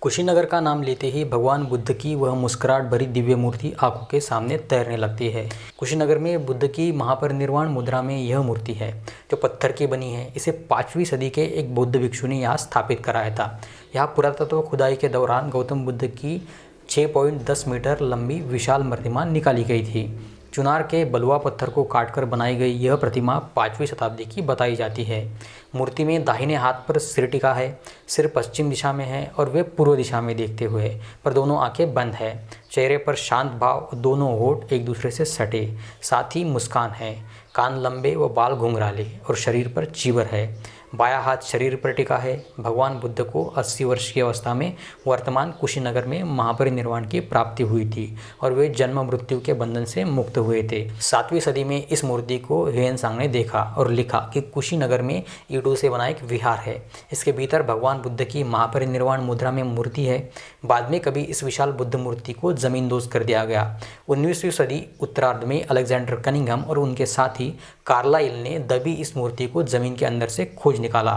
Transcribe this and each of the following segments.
कुशीनगर का नाम लेते ही भगवान बुद्ध की वह मुस्कुराहट भरी दिव्य मूर्ति आंखों के सामने तैरने लगती है। कुशीनगर में बुद्ध की महापरिनिर्वाण मुद्रा में यह मूर्ति है जो पत्थर की बनी है। इसे 5वीं सदी के एक बौद्ध भिक्षु ने यहाँ स्थापित कराया था। यहाँ पुरातत्व खुदाई के दौरान गौतम बुद्ध की 6.10 मीटर लंबी विशाल प्रतिमा निकाली गई थी। चुनार के बलुआ पत्थर को काटकर बनाई गई यह प्रतिमा 5वीं शताब्दी की बताई जाती है। मूर्ति में दाहिने हाथ पर सिर टिका है, सिर पश्चिम दिशा में है और वे पूर्व दिशा में देखते हुए, पर दोनों आंखें बंद है। चेहरे पर शांत भाव और दोनों होंठ एक दूसरे से सटे, साथ ही मुस्कान है। कान लंबे व बाल घुंघराले और शरीर पर चीवर है। बायां हाथ शरीर पर टिका है। भगवान बुद्ध को 80 वर्ष की अवस्था में वर्तमान कुशीनगर में महापरिनिर्वाण की प्राप्ति हुई थी और वे जन्म मृत्यु के बंधन से मुक्त हुए थे। 7वीं सदी में इस मूर्ति को ह्वेनसांग ने देखा और लिखा कि कुशीनगर में ईंटों से बना एक विहार है। इसके भीतर भगवान बुद्ध की महापरिनिर्वाण मुद्रा में मूर्ति है। बाद में कभी इस विशाल बुद्ध मूर्ति को जमींदोज कर दिया गया। 19वीं सदी उत्तरार्ध में अलेक्जेंडर कनिंघम और उनके साथी कार्लाइल ने दबी इस मूर्ति को जमीन के अंदर से खोज निकाला।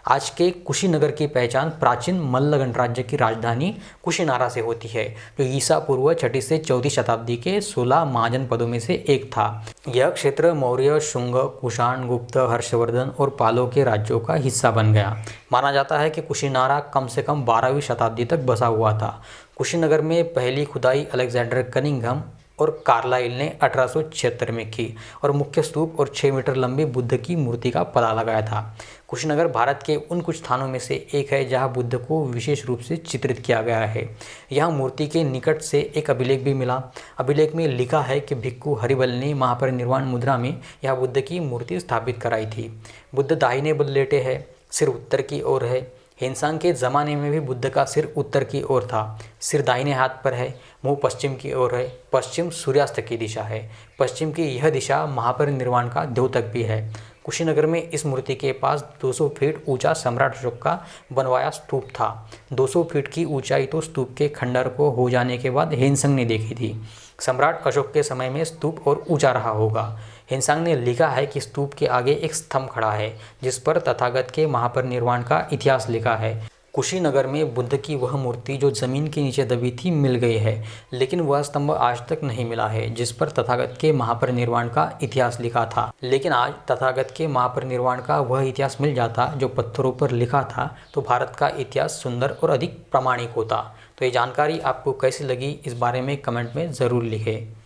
आज के कुशीनगर की पहचान प्राचीन मल्ल गणराज्य की राजधानी कुशीनारा से होती है, जो ईसा पूर्व 6ठी से 4वीं शताब्दी के 16 महाजनपदों में से एक था। यह क्षेत्र मौर्य, शुंग, कुषाण, गुप्त, हर्षवर्धन और पालों के राज्यों का हिस्सा बन गया। माना जाता है कि कुशीनारा कम से कम 12वीं शताब्दी तक बसा हुआ था। कुशीनगर में पहली खुदाई अलेक्जेंडर कनिंघम और कार्लाइल ने 1876 में की और मुख्य स्तूप और 6 मीटर लंबी बुद्ध की मूर्ति का पता लगाया था। कुशीनगर भारत के उन कुछ स्थानों में से एक है जहां बुद्ध को विशेष रूप से चित्रित किया गया है। यहां मूर्ति के निकट से एक अभिलेख भी मिला। अभिलेख में लिखा है कि भिक्खु हरिबल ने महापरिनिर्वाण मुद्रा में यह बुद्ध की मूर्ति स्थापित कराई थी। बुद्ध दाहिने बल लेटे है, सिर उत्तर की ओर है। ह्वेनसांग के ज़माने में भी बुद्ध का सिर उत्तर की ओर था। सिर दाहिने हाथ पर है, मुंह पश्चिम की ओर है। पश्चिम सूर्यास्त की दिशा है। पश्चिम की यह दिशा महापरिनिर्वाण का द्योतक भी है। कुशीनगर में इस मूर्ति के पास 200 फीट ऊंचा सम्राट अशोक का बनवाया स्तूप था। 200 फीट की ऊंचाई तो स्तूप के खंडर को हो जाने के बाद ह्वेनसांग ने देखी थी। सम्राट अशोक के समय में स्तूप और ऊंचा रहा होगा। ह्वेनसांग ने लिखा है कि स्तूप के आगे एक स्तंभ खड़ा है जिस पर तथागत के महापरिनिर्वाण का इतिहास लिखा है। कुशीनगर में बुद्ध की वह मूर्ति जो जमीन के नीचे दबी थी मिल गई है, लेकिन वह स्तंभ आज तक नहीं मिला है जिस पर तथागत के महापरिनिर्वाण का इतिहास लिखा था। लेकिन आज तथागत के महापरिनिर्वाण का वह इतिहास मिल जाता जो पत्थरों पर लिखा था तो भारत का इतिहास सुंदर और अधिक प्रामाणिक होता। तो ये जानकारी आपको कैसी लगी इस बारे में कमेंट में ज़रूर लिखें।